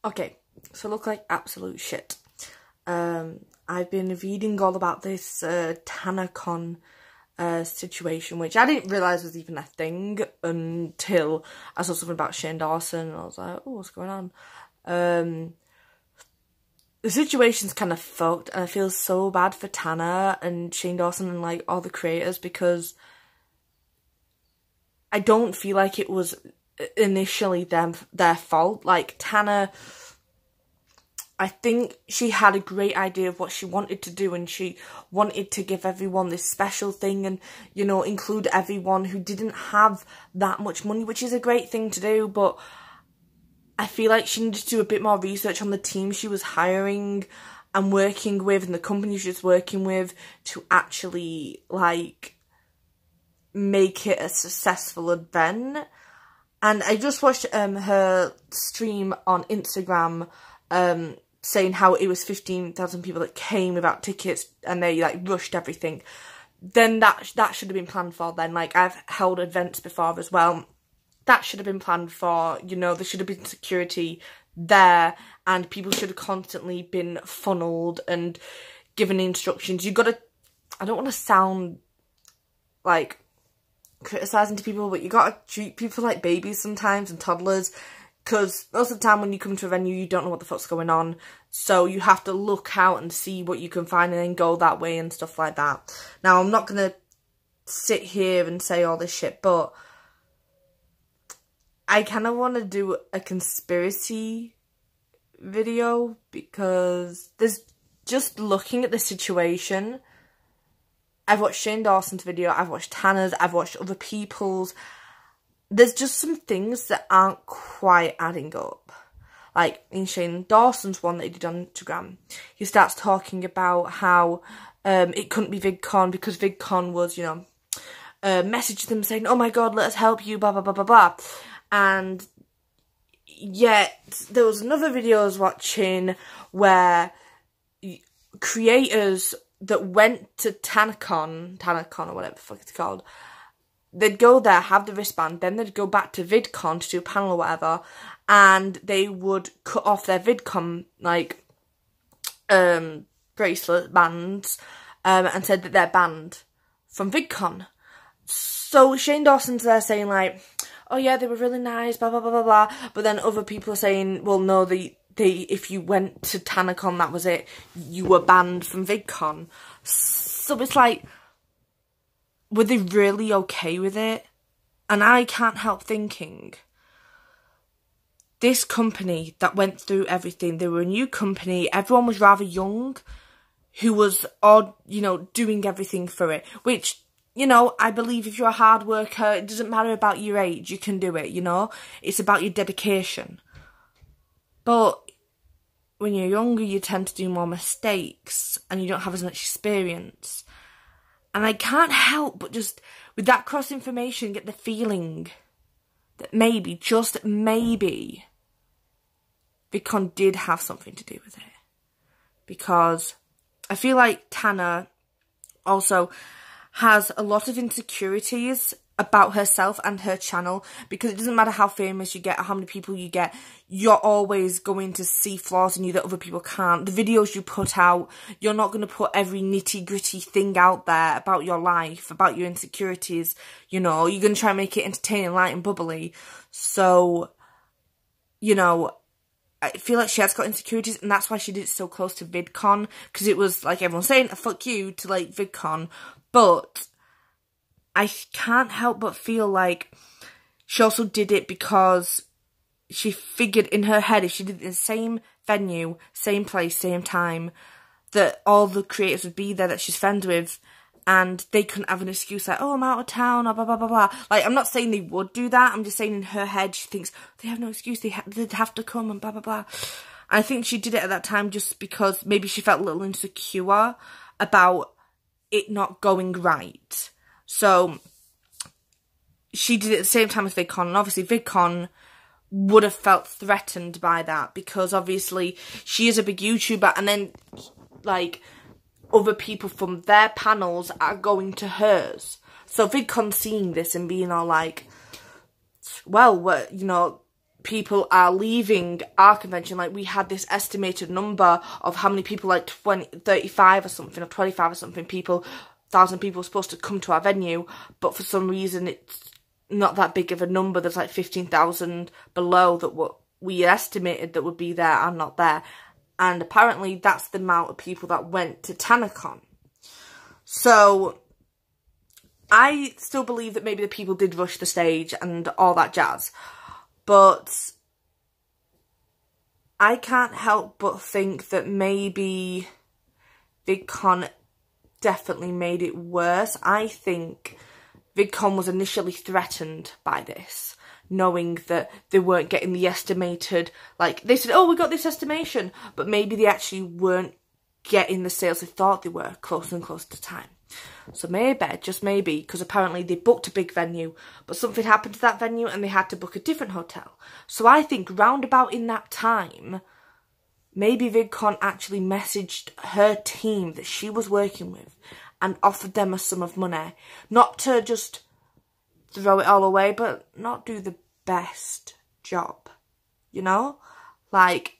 Okay, so look like absolute shit. I've been reading all about this Tanacon situation, which I didn't realise was even a thing until I saw something about Shane Dawson, and I was like, oh, what's going on? The situation's kind of fucked, and I feel so bad for Tana and Shane Dawson and like all the creators, because I don't feel like it was initially their fault. Like, Tana, I think she had a great idea of what she wanted to do, and she wanted to give everyone this special thing and, you know, include everyone who didn't have that much money, which is a great thing to do, but I feel like she needed to do a bit more research on the team she was hiring and working with, and the company she was working with, to actually, like, make it a successful event. And I just watched her stream on Instagram saying how it was 15,000 people that came without tickets and they, like, rushed everything. Then that should have been planned for then. Like, I've held events before as well. That should have been planned for, you know, there should have been security there, and people should have constantly been funneled and given instructions. You've got to, I don't want to sound like criticising to people, but you got to treat people like babies sometimes and toddlers, because most of the time when you come to a venue, you don't know what the fuck's going on. So you have to look out and see what you can find and then go that way and stuff like that. Now, I'm not going to sit here and say all this shit, but I kind of want to do a conspiracy video, because there's just looking at the situation. I've watched Shane Dawson's video, I've watched Tana's, I've watched other people's. There's just some things that aren't quite adding up. Like in Shane Dawson's one that he did on Instagram, he starts talking about how it couldn't be VidCon because VidCon was, you know, messaged them saying, oh my god, let us help you, blah, blah, blah, blah, blah. And yet there was another video I was watching where creators that went to Tanacon or whatever the fuck it's called, they'd go there, have the wristband, then they'd go back to VidCon to do a panel or whatever, and they would cut off their VidCon, like, bracelet bands, and said that they're banned from VidCon. So Shane Dawson's there saying, like, oh yeah, they were really nice, blah, blah, blah, blah, blah. But then other people are saying, well, no, if you went to Tanacon, that was it. You were banned from VidCon. So it's like, were they really okay with it? And I can't help thinking, this company that went through everything, they were a new company, everyone was rather young, who was, all, you know, doing everything for it, which, you know, I believe if you're a hard worker, it doesn't matter about your age, you can do it, you know? It's about your dedication. But when you're younger, you tend to do more mistakes and you don't have as much experience. And I can't help but just, with that cross-information, get the feeling that maybe, just maybe, VidCon did have something to do with it. Because I feel like Tana also has a lot of insecurities about herself and her channel, because it doesn't matter how famous you get or how many people you get, you're always going to see flaws in you that other people can't. The videos you put out, you're not going to put every nitty gritty thing out there about your life, about your insecurities, you know, you're going to try and make it entertaining, light and bubbly. So, you know, I feel like she has got insecurities, and that's why she did it so close to VidCon, because it was like everyone saying, fuck you, to like VidCon. But I can't help but feel like she also did it because she figured in her head, if she did it in the same venue, same place, same time, that all the creators would be there that she's friends with, and they couldn't have an excuse like, oh, I'm out of town, or blah, blah, blah, blah. Like, I'm not saying they would do that. I'm just saying in her head, she thinks, they have no excuse, they'd have to come, and blah, blah, blah. And I think she did it at that time just because maybe she felt a little insecure about it not going right. So she did it at the same time as VidCon, and obviously VidCon would have felt threatened by that, because obviously she is a big YouTuber, and then like other people from their panels are going to hers. So VidCon seeing this and being all like, well, you know, people are leaving our convention. Like, we had this estimated number of how many people, like 35 or something, or 25 or something people, 1,000 people were supposed to come to our venue, but for some reason it's not that big of a number. There's like 15,000 below that what we estimated that would be there and not there. And apparently that's the amount of people that went to Tanacon. So I still believe that maybe the people did rush the stage and all that jazz. But I can't help but think that maybe VidCon definitely made it worse. I think VidCon was initially threatened by this, knowing that they weren't getting the estimated, like, they said, oh, we got this estimation, but maybe they actually weren't getting the sales they thought they were closer and closer to time. So maybe, just maybe, because apparently they booked a big venue, but something happened to that venue and they had to book a different hotel. So I think roundabout in that time, maybe VidCon actually messaged her team that she was working with and offered them a sum of money. Not to just throw it all away, but not do the best job, you know? Like,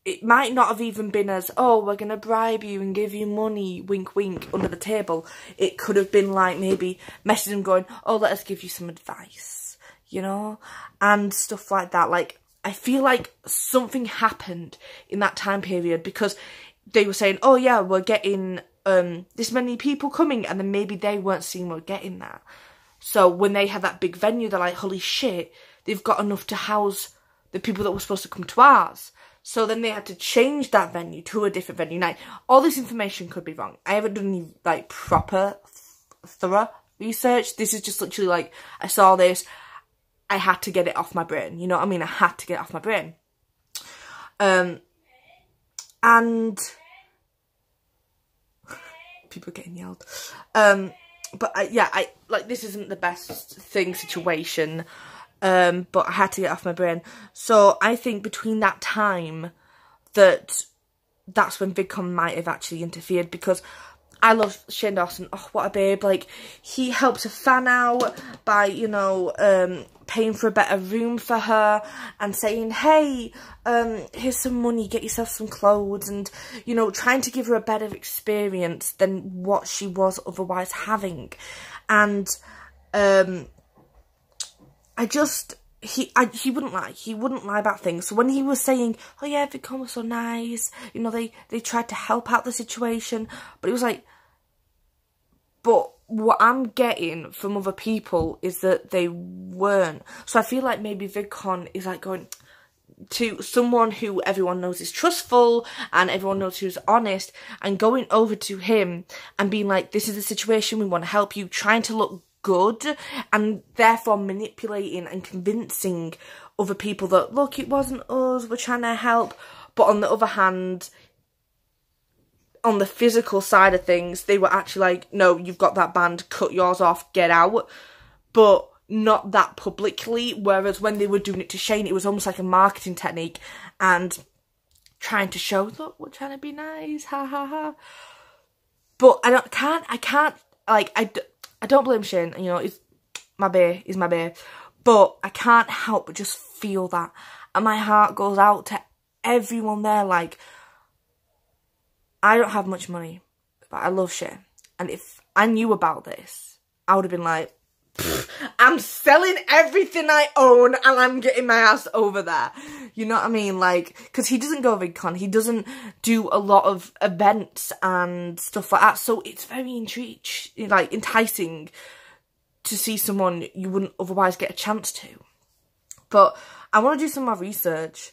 it might not have even been as, oh, we're going to bribe you and give you money, wink, wink, under the table. It could have been like maybe messaging them going, oh, let us give you some advice, you know? And stuff like that. Like, I feel like something happened in that time period because they were saying, oh, yeah, we're getting this many people coming. And then maybe they weren't seeing we're getting that. So when they had that big venue, they're like, holy shit, they've got enough to house the people that were supposed to come to ours. So then they had to change that venue to a different venue. Now, all this information could be wrong. I haven't done any, like, proper, thorough research. This is just literally, like, I saw this, I had to get it off my brain. You know what I mean? I had to get it off my brain. And people are getting yelled. But like, this isn't the best situation. But I had to get off my brain. So I think between that time that's when VidCon might have actually interfered, because I love Shane Dawson. Oh, what a babe. Like, he helped a fan out by, you know, paying for a better room for her and saying, hey, here's some money, get yourself some clothes, and, you know, trying to give her a better experience than what she was otherwise having. And, he wouldn't lie. He wouldn't lie about things. So when he was saying, oh yeah, VidCon was so nice, you know, they tried to help out the situation, but it was like, but what I'm getting from other people is that they weren't. So I feel like maybe VidCon is like going to someone who everyone knows is trustful and everyone knows who's honest, and going over to him and being like, this is the situation, we want to help you, trying to look good, and therefore manipulating and convincing other people that, look, it wasn't us, we're trying to help. But on the other hand, on the physical side of things, they were actually like, no, you've got that band, cut yours off, get out. But not that publicly, whereas when they were doing it to Shane, it was almost like a marketing technique and trying to show, look, we're trying to be nice, ha ha ha. But I can't, like, I don't blame Shane, you know, he's my bae, but I can't help but just feel that. And my heart goes out to everyone there. Like, I don't have much money, but I love Shane. And if I knew about this, I would have been like, I'm selling everything I own and I'm getting my ass over there. You know what I mean? Like, because he doesn't go VidCon, he doesn't do a lot of events and stuff like that. So it's very enticing to see someone you wouldn't otherwise get a chance to. But I want to do some more research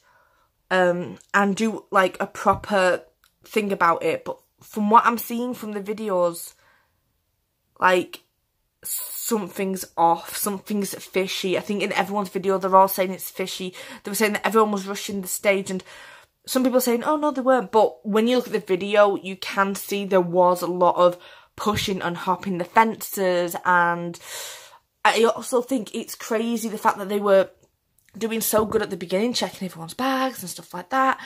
and do like a proper thing about it. But from what I'm seeing from the videos, like, something's off, something's fishy. I think in everyone's video they're all saying it's fishy. They were saying that everyone was rushing the stage, and some people are saying, oh no, they weren't. But when you look at the video, you can see there was a lot of pushing and hopping the fences. And I also think it's crazy the fact that they were doing so good at the beginning, checking everyone's bags and stuff like that.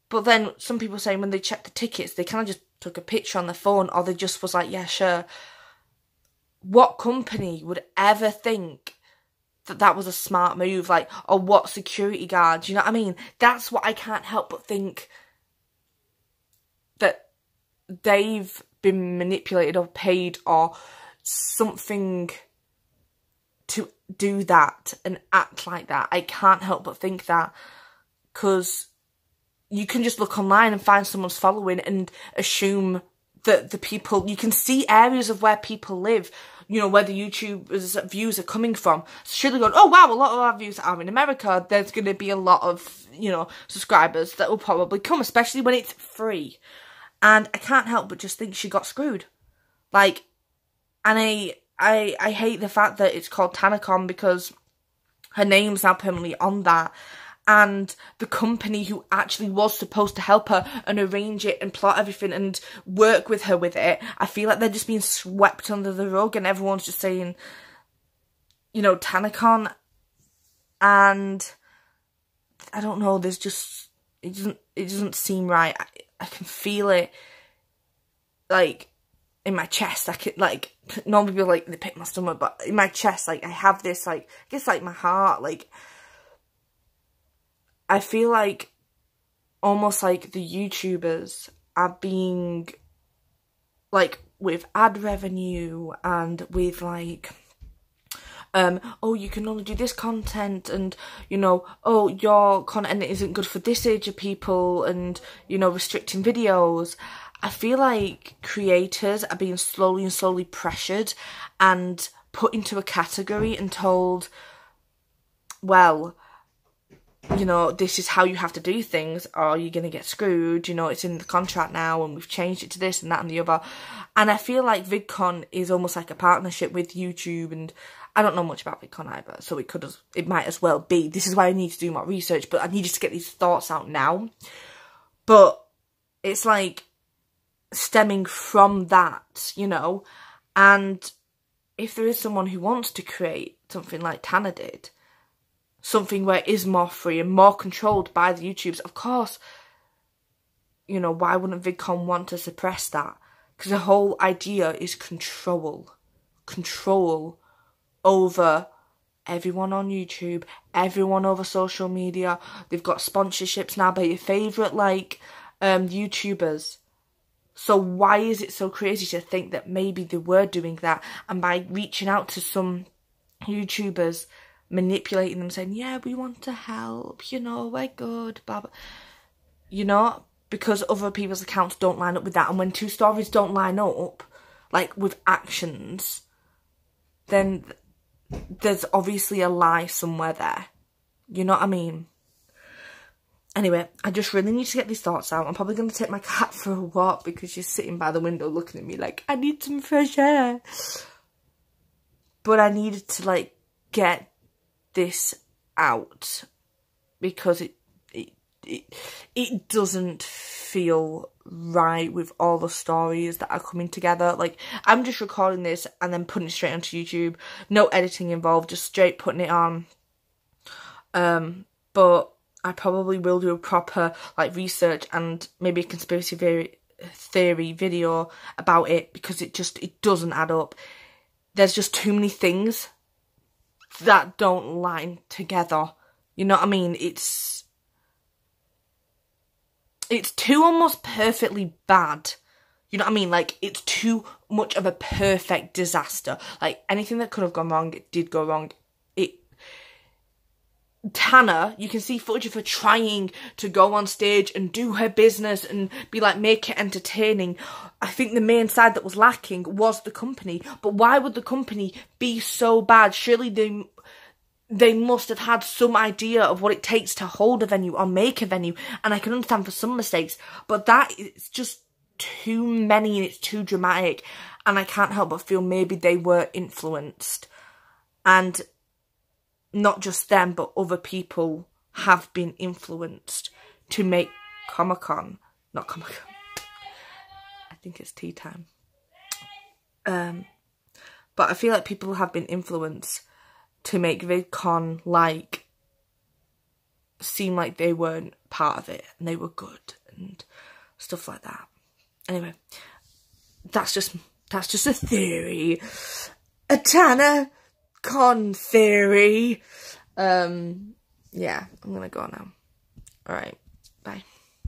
But then some people saying when they checked the tickets, they kind of just took a picture on their phone, or they just was like, yeah, sure. What company would ever think that that was a smart move, like, or what security guard, you know what I mean? That's what I can't help but think, that they've been manipulated or paid or something to do that and act like that. I can't help but think that, because you can just look online and find someone's following and assume that the people, you can see areas of where people live, you know, where the YouTubers' views are coming from. So surely going, oh wow, a lot of our views are in America, there's going to be a lot of, you know, subscribers that will probably come, especially when it's free. And I can't help but just think she got screwed. Like, and I hate the fact that it's called Tanacon, because her name's now permanently on that. And the company who actually was supposed to help her and arrange it and plot everything and work with her with it, I feel like they're just being swept under the rug, and everyone's just saying, you know, Tanacon. And I don't know, there's just, it doesn't seem right. I can feel it, like, in my chest. I could, like, normally people, like, they pick my stomach, but in my chest, like, I have this, like, I guess, like, my heart, like, I feel like almost like the YouTubers are being, like, with ad revenue and with, like, oh, you can only do this content, and, you know, oh, your content isn't good for this age of people, and, you know, restricting videos. I feel like creators are being slowly and slowly pressured and put into a category and told, well, you know, this is how you have to do things, or you're going to get screwed, you know, it's in the contract now, and we've changed it to this and that and the other. And I feel like VidCon is almost like a partnership with YouTube, and I don't know much about VidCon either, so it might as well be. This is why I need to do more research, but I need to get these thoughts out now. But it's like stemming from that, you know, and if there is someone who wants to create something like Tana did, something where it is more free and more controlled by the YouTubers, of course, you know, why wouldn't VidCon want to suppress that? Because the whole idea is control. Control over everyone on YouTube, everyone over social media. They've got sponsorships now by your favourite, like, YouTubers. So why is it so crazy to think that maybe they were doing that, and by reaching out to some YouTubers, manipulating them, saying, yeah, we want to help, you know, we're good, blah, blah. You know, because other people's accounts don't line up with that. And when two stories don't line up, like, with actions, then there's obviously a lie somewhere there. You know what I mean? Anyway, I just really need to get these thoughts out. I'm probably going to take my cat for a walk, because she's sitting by the window looking at me like, I need some fresh air. But I needed to, like, get this out, because it doesn't feel right with all the stories that are coming together. Like, I'm just recording this and then putting it straight onto YouTube, no editing involved, just straight putting it on. But I probably will do a proper, like, research and maybe a conspiracy theory video about it, because it doesn't add up. There's just too many things that don't line together. You know what I mean? It's too almost perfectly bad. You know what I mean? Like, it's too much of a perfect disaster. Like, anything that could have gone wrong, it did go wrong. Tana, you can see footage of her trying to go on stage and do her business and be like, make it entertaining. I think the main side that was lacking was the company. But why would the company be so bad? Surely they must have had some idea of what it takes to hold a venue or make a venue. And I can understand for some mistakes, but that is just too many and it's too dramatic. And I can't help but feel maybe they were influenced. And not just them, but other people have been influenced to make Comic-Con. Not Comic-Con. I think it's tea time. But I feel like people have been influenced to make VidCon, like, seem like they weren't part of it and they were good and stuff like that. Anyway, that's just a theory. Tana, Tanacon theory. Yeah, I'm gonna go now. Alright, bye.